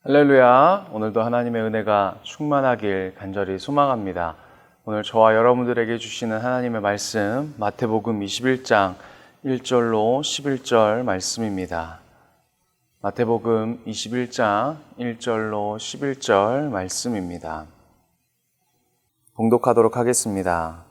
할렐루야. 오늘도 하나님의 은혜가 충만하길 간절히 소망합니다. 오늘 저와 여러분들에게 주시는 하나님의 말씀 마태복음 21장 1절로 11절 말씀입니다. 마태복음 21장 1절로 11절 말씀입니다. 봉독하도록 하겠습니다.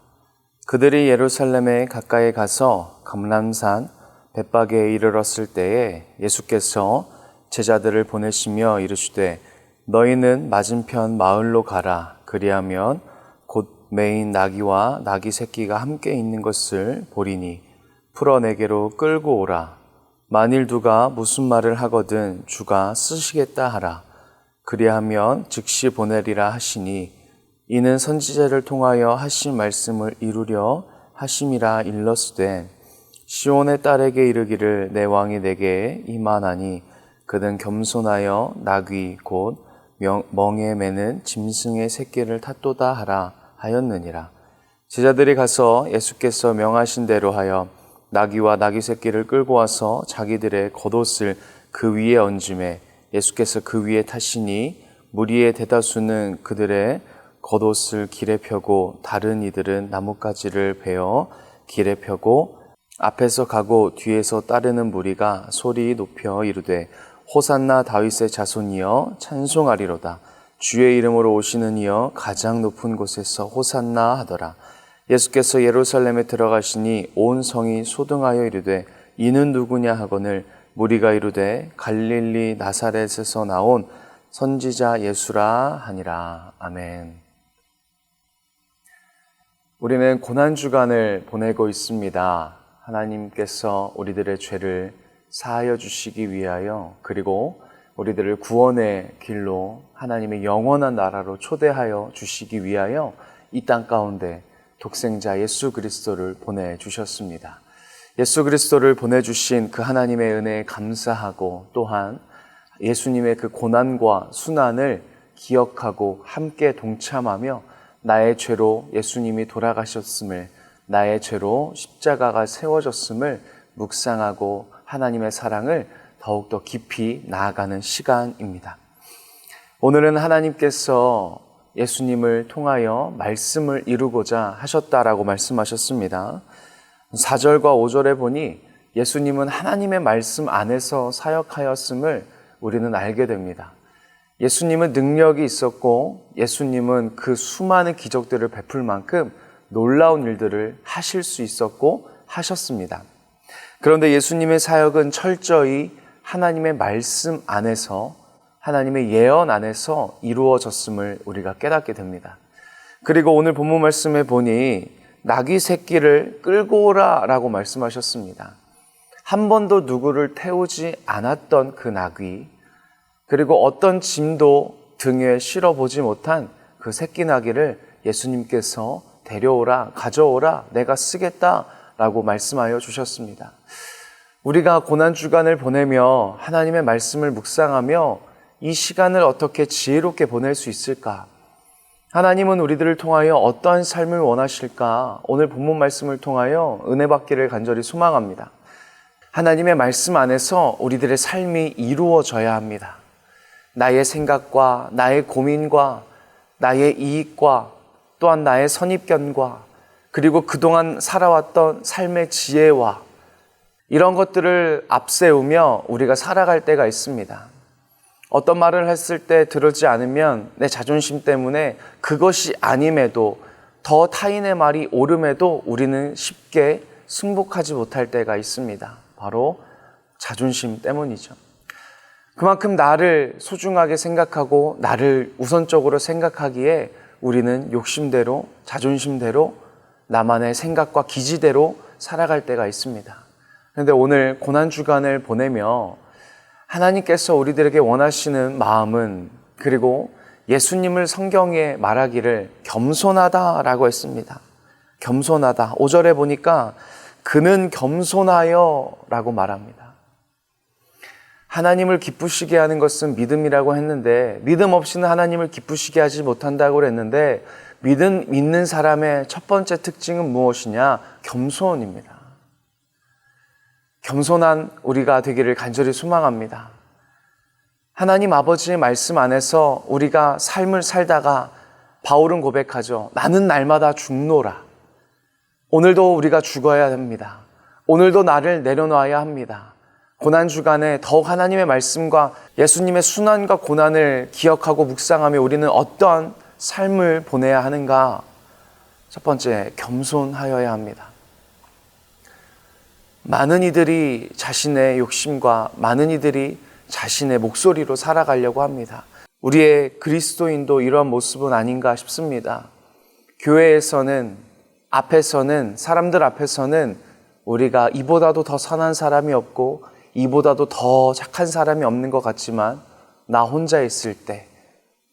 그들이 예루살렘에 가까이 가서 감람산 벳바게에 이르렀을 때에 예수께서 제자들을 보내시며 이르시되 너희는 맞은편 마을로 가라. 그리하면 곧 매인 나귀와 나귀 새끼가 함께 있는 것을 보리니 풀어 내게로 끌고 오라. 만일 누가 무슨 말을 하거든 주가 쓰시겠다 하라. 그리하면 즉시 보내리라 하시니 이는 선지자를 통하여 하신 말씀을 이루려 하심이라 일렀으되 시온의 딸에게 이르기를 내 왕이 내게 임하나니 그는 겸손하여 나귀 곧 멍에 매는 짐승의 새끼를 탔도다 하라 하였느니라. 제자들이 가서 예수께서 명하신 대로 하여 나귀와 나귀 새끼를 끌고 와서 자기들의 겉옷을 그 위에 얹음에 예수께서 그 위에 타시니 무리의 대다수는 그들의 겉옷을 길에 펴고 다른 이들은 나뭇가지를 베어 길에 펴고 앞에서 가고 뒤에서 따르는 무리가 소리 높여 이르되 호산나 다윗의 자손이여 찬송하리로다. 주의 이름으로 오시는 이여 가장 높은 곳에서 호산나 하더라. 예수께서 예루살렘에 들어가시니 온 성이 소등하여 이르되 이는 누구냐 하거늘 무리가 이르되 갈릴리 나사렛에서 나온 선지자 예수라 하니라. 아멘. 우리는 고난주간을 보내고 있습니다. 하나님께서 우리들의 죄를 사하여 주시기 위하여 그리고 우리들을 구원의 길로 하나님의 영원한 나라로 초대하여 주시기 위하여 이 땅 가운데 독생자 예수 그리스도를 보내주셨습니다. 예수 그리스도를 보내주신 그 하나님의 은혜에 감사하고 또한 예수님의 그 고난과 순환을 기억하고 함께 동참하며 나의 죄로 예수님이 돌아가셨음을, 나의 죄로 십자가가 세워졌음을 묵상하고 하나님의 사랑을 더욱더 깊이 나아가는 시간입니다. 오늘은 하나님께서 예수님을 통하여 말씀을 이루고자 하셨다라고 말씀하셨습니다. 4절과 5절에 보니 예수님은 하나님의 말씀 안에서 사역하였음을 우리는 알게 됩니다. 예수님은 능력이 있었고 예수님은 그 수많은 기적들을 베풀 만큼 놀라운 일들을 하실 수 있었고 하셨습니다. 그런데 예수님의 사역은 철저히 하나님의 말씀 안에서, 하나님의 예언 안에서 이루어졌음을 우리가 깨닫게 됩니다. 그리고 오늘 본문 말씀에 보니 나귀 새끼를 끌고 오라 라고 말씀하셨습니다. 한 번도 누구를 태우지 않았던 그 나귀, 그리고 어떤 짐도 등에 실어보지 못한 그 새끼 나귀를 예수님께서 데려오라, 가져오라, 내가 쓰겠다 라고 말씀하여 주셨습니다. 우리가 고난주간을 보내며 하나님의 말씀을 묵상하며 이 시간을 어떻게 지혜롭게 보낼 수 있을까? 하나님은 우리들을 통하여 어떠한 삶을 원하실까? 오늘 본문 말씀을 통하여 은혜 받기를 간절히 소망합니다. 하나님의 말씀 안에서 우리들의 삶이 이루어져야 합니다. 나의 생각과 나의 고민과 나의 이익과 또한 나의 선입견과 그리고 그동안 살아왔던 삶의 지혜와 이런 것들을 앞세우며 우리가 살아갈 때가 있습니다. 어떤 말을 했을 때 들었지 않으면 내 자존심 때문에 그것이 아님에도 더 타인의 말이 옳음에도 우리는 쉽게 승복하지 못할 때가 있습니다. 바로 자존심 때문이죠. 그만큼 나를 소중하게 생각하고 나를 우선적으로 생각하기에 우리는 욕심대로, 자존심대로 나만의 생각과 기지대로 살아갈 때가 있습니다. 그런데 오늘 고난주간을 보내며 하나님께서 우리들에게 원하시는 마음은, 그리고 예수님을 성경에 말하기를 겸손하다라고 했습니다. 겸손하다. 5절에 보니까 그는 겸손하여 라고 말합니다. 하나님을 기쁘시게 하는 것은 믿음이라고 했는데 믿음 없이는 하나님을 기쁘시게 하지 못한다고 그랬는데 믿는 사람의 첫 번째 특징은 무엇이냐? 겸손입니다. 겸손한 우리가 되기를 간절히 소망합니다. 하나님 아버지의 말씀 안에서 우리가 삶을 살다가 바울은 고백하죠. 나는 날마다 죽노라. 오늘도 우리가 죽어야 합니다. 오늘도 나를 내려놔야 합니다. 고난주간에 더욱 하나님의 말씀과 예수님의 순환과 고난을 기억하고 묵상하며 우리는 어떠한 삶을 보내야 하는가? 첫 번째, 겸손하여야 합니다. 많은 이들이 자신의 욕심과 많은 이들이 자신의 목소리로 살아가려고 합니다. 우리의 그리스도인도 이러한 모습은 아닌가 싶습니다. 교회에서는, 앞에서는, 사람들 앞에서는 우리가 이보다도 더 선한 사람이 없고 이보다도 더 착한 사람이 없는 것 같지만 나 혼자 있을 때,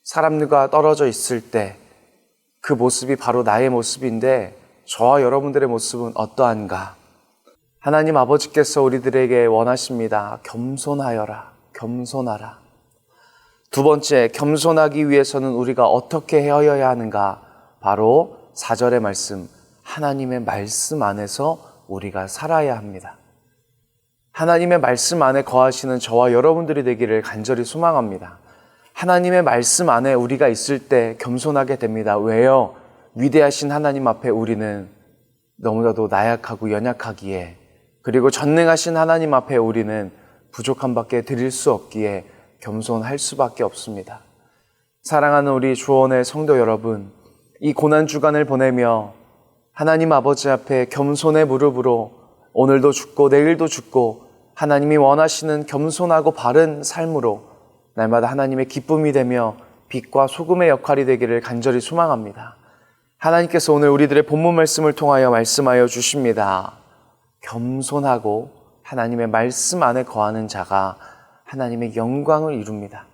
사람들과 떨어져 있을 때 그 모습이 바로 나의 모습인데 저와 여러분들의 모습은 어떠한가? 하나님 아버지께서 우리들에게 원하십니다. 겸손하여라. 겸손하라. 두 번째, 겸손하기 위해서는 우리가 어떻게 헤어져야 하는가? 바로 4절의 말씀, 하나님의 말씀 안에서 우리가 살아야 합니다. 하나님의 말씀 안에 거하시는 저와 여러분들이 되기를 간절히 소망합니다. 하나님의 말씀 안에 우리가 있을 때 겸손하게 됩니다. 왜요? 위대하신 하나님 앞에 우리는 너무나도 나약하고 연약하기에, 그리고 전능하신 하나님 앞에 우리는 부족함밖에 드릴 수 없기에 겸손할 수밖에 없습니다. 사랑하는 우리 주원의 성도 여러분, 이 고난주간을 보내며 하나님 아버지 앞에 겸손의 무릎으로 오늘도 죽고 내일도 죽고 하나님이 원하시는 겸손하고 바른 삶으로 날마다 하나님의 기쁨이 되며 빛과 소금의 역할이 되기를 간절히 소망합니다. 하나님께서 오늘 우리들의 본문 말씀을 통하여 말씀하여 주십니다. 겸손하고 하나님의 말씀 안에 거하는 자가 하나님의 영광을 이룹니다.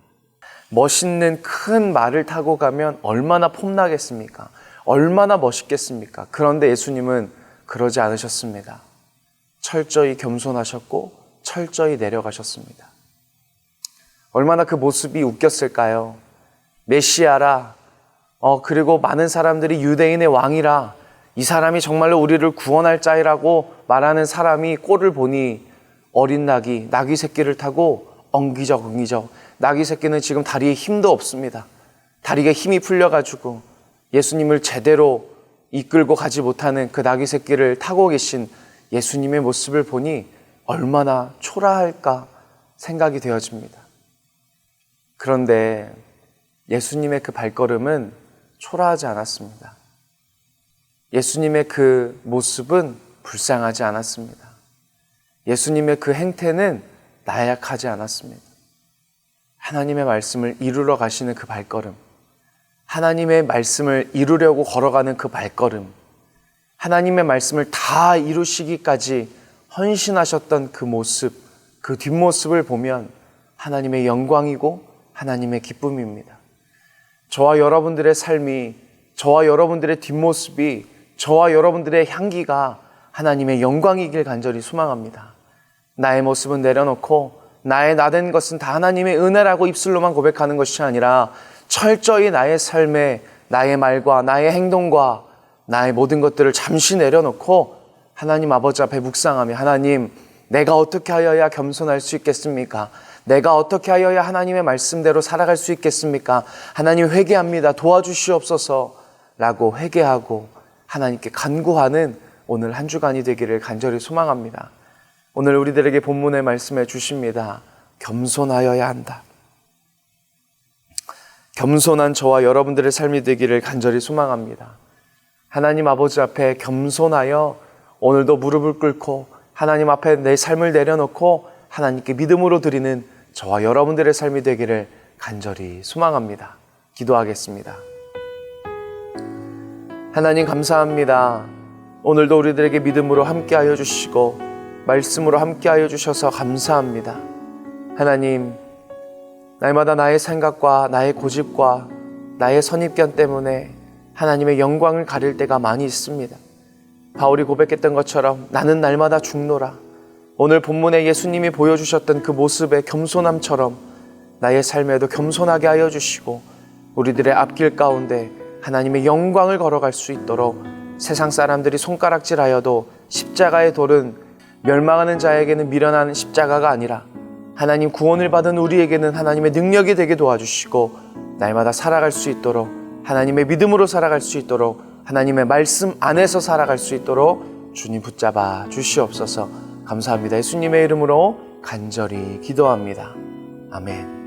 멋있는 큰 말을 타고 가면 얼마나 폼나겠습니까? 얼마나 멋있겠습니까? 그런데 예수님은 그러지 않으셨습니다. 철저히 겸손하셨고 철저히 내려가셨습니다. 얼마나 그 모습이 웃겼을까요? 메시아라, 그리고 많은 사람들이 유대인의 왕이라, 이 사람이 정말로 우리를 구원할 자이라고 말하는 사람이 꼴을 보니 어린 나귀 새끼를 타고 엉기적 나귀 새끼는 지금 다리에 힘도 없습니다. 다리에 힘이 풀려가지고 예수님을 제대로 이끌고 가지 못하는 그 나귀 새끼를 타고 계신 예수님의 모습을 보니 얼마나 초라할까 생각이 되어집니다. 그런데 예수님의 그 발걸음은 초라하지 않았습니다. 예수님의 그 모습은 불쌍하지 않았습니다. 예수님의 그 행태는 나약하지 않았습니다. 하나님의 말씀을 이루러 가시는 그 발걸음, 하나님의 말씀을 이루려고 걸어가는 그 발걸음, 하나님의 말씀을 다 이루시기까지 헌신하셨던 그 모습, 그 뒷모습을 보면 하나님의 영광이고 하나님의 기쁨입니다. 저와 여러분들의 삶이, 저와 여러분들의 뒷모습이, 저와 여러분들의 향기가 하나님의 영광이길 간절히 소망합니다. 나의 모습은 내려놓고 나의 나된 것은 다 하나님의 은혜라고 입술로만 고백하는 것이 아니라 철저히 나의 삶에 나의 말과 나의 행동과 나의 모든 것들을 잠시 내려놓고 하나님 아버지 앞에 묵상하며, 하나님, 내가 어떻게 하여야 겸손할 수 있겠습니까? 내가 어떻게 하여야 하나님의 말씀대로 살아갈 수 있겠습니까? 하나님, 회개합니다. 도와주시옵소서 라고 회개하고 하나님께 간구하는 오늘 한 주간이 되기를 간절히 소망합니다. 오늘 우리들에게 본문의 말씀해 주십니다. 겸손하여야 한다. 겸손한 저와 여러분들의 삶이 되기를 간절히 소망합니다. 하나님 아버지 앞에 겸손하여 오늘도 무릎을 꿇고 하나님 앞에 내 삶을 내려놓고 하나님께 믿음으로 드리는 저와 여러분들의 삶이 되기를 간절히 소망합니다. 기도하겠습니다. 하나님, 감사합니다. 오늘도 우리들에게 믿음으로 함께하여 주시고 말씀으로 함께하여 주셔서 감사합니다. 하나님, 날마다 나의 생각과 나의 고집과 나의 선입견 때문에 하나님의 영광을 가릴 때가 많이 있습니다. 바울이 고백했던 것처럼 나는 날마다 죽노라. 오늘 본문에 예수님이 보여주셨던 그 모습의 겸손함처럼 나의 삶에도 겸손하게 하여 주시고 우리들의 앞길 가운데 하나님의 영광을 걸어갈 수 있도록 세상 사람들이 손가락질하여도 십자가의 돌은 멸망하는 자에게는 미련한 십자가가 아니라 하나님 구원을 받은 우리에게는 하나님의 능력이 되게 도와주시고 날마다 살아갈 수 있도록 하나님의 믿음으로 살아갈 수 있도록 하나님의 말씀 안에서 살아갈 수 있도록 주님 붙잡아 주시옵소서. 감사합니다. 예수님의 이름으로 간절히 기도합니다. 아멘.